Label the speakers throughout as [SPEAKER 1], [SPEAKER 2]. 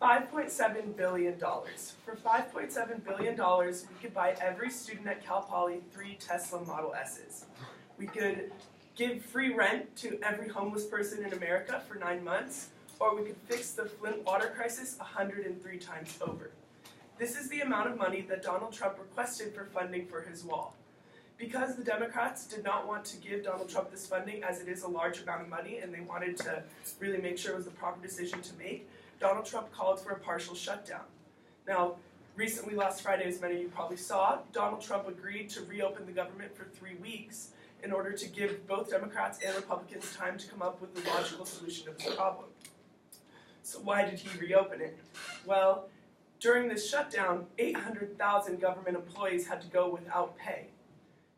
[SPEAKER 1] $5.7 billion. For $5.7 billion, we could buy every student at Cal Poly 3 Tesla Model S's. We could give free rent to every homeless person in America for 9 months, or we could fix the Flint water crisis 103 times over. This is the amount of money that Donald Trump requested for funding for his wall. Because the Democrats did not want to give Donald Trump this funding, as it is a large amount of money, and they wanted to really make sure it was the proper decision to make, Donald Trump called for a partial shutdown. Now, recently, last Friday, as many of you probably saw, Donald Trump agreed to reopen the government for 3 weeks in order to give both Democrats and Republicans time to come up with a logical solution to this problem. So why did he reopen it? Well, during this shutdown, 800,000 government employees had to go without pay.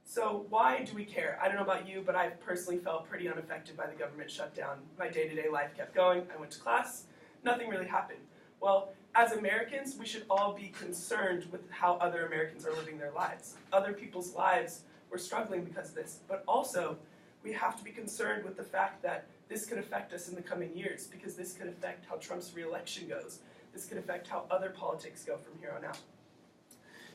[SPEAKER 1] So why do we care? I don't know about you, but I personally felt pretty unaffected by the government shutdown. My day-to-day life kept going. I went to class. Nothing really happened. Well, as Americans, we should all be concerned with how other Americans are living their lives. Other people's lives were struggling because of this, but also we have to be concerned with the fact that this could affect us in the coming years, because this could affect how Trump's re-election goes. This could affect how other politics go from here on out.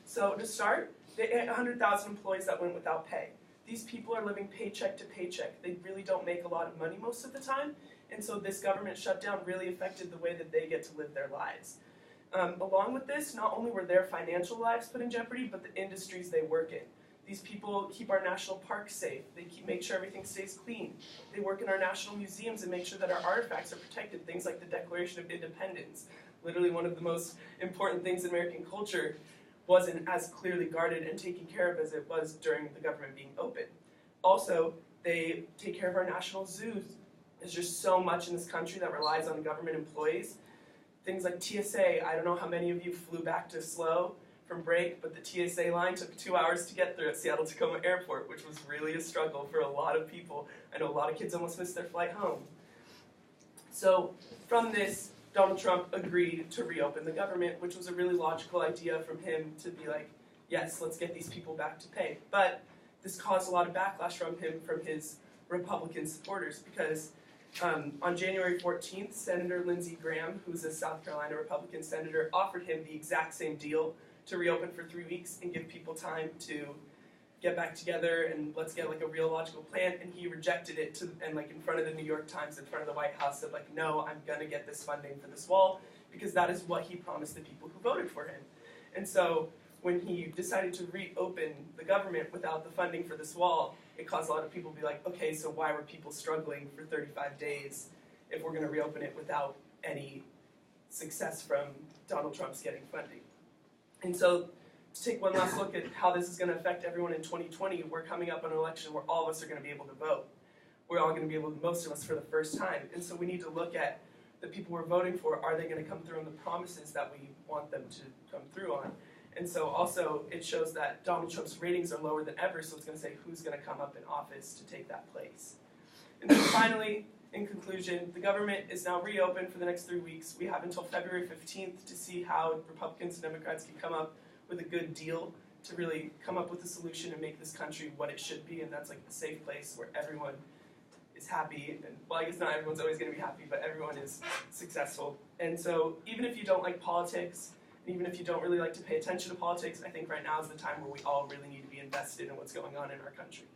[SPEAKER 1] So to start, the 100,000 employees that went without pay. These people are living paycheck to paycheck. They really don't make a lot of money most of the time, and so this government shutdown really affected the way that they get to live their lives. Along with this, not only were their financial lives put in jeopardy, but the industries they work in. These people keep our national parks safe. They make sure everything stays clean. They work in our national museums and make sure that our artifacts are protected. Things like the Declaration of Independence, literally one of the most important things in American culture, wasn't as clearly guarded and taken care of as it was during the government being open. Also, they take care of our national zoos. There's just so much in this country that relies on government employees. Things like TSA, I don't know how many of you flew back to SLO from break, but the TSA line took 2 hours to get through at Seattle-Tacoma Airport, which was really a struggle for a lot of people. I know a lot of kids almost missed their flight home. So from this, Donald Trump agreed to reopen the government, which was a really logical idea from him to be like, yes, let's get these people back to pay. But this caused a lot of backlash from him, from his Republican supporters, because on January 14th, Senator Lindsey Graham, who's a South Carolina Republican senator, offered him the exact same deal to reopen for 3 weeks and give people time to get back together and let's get like a real logical plan, and he rejected it and like in front of the New York Times, in front of the White House, said like, no, I'm gonna get this funding for this wall because that is what he promised the people who voted for him. And so when he decided to reopen the government without the funding for this wall, it caused a lot of people to be like, okay, so why were people struggling for 35 days if we're gonna reopen it without any success from Donald Trump's getting funding? And so to take one last look at how this is going to affect everyone in 2020, we're coming up on an election where all of us are going to be able to vote. We're all going to be able to, most of us, for the first time. And so we need to look at the people we're voting for. Are they going to come through on the promises that we want them to come through on? And so also it shows that Donald Trump's ratings are lower than ever, so it's going to say who's going to come up in office to take that place. And then finally, in conclusion, the government is now reopened for the next 3 weeks. We have until February 15th to see how Republicans and Democrats can come up with a good deal to really come up with a solution and make this country what it should be, and that's like the safe place where everyone is happy, and well, I guess not everyone's always going to be happy, but everyone is successful. And so even if you don't like politics, and even if you don't really like to pay attention to politics, I think right now is the time where we all really need to be invested in what's going on in our country.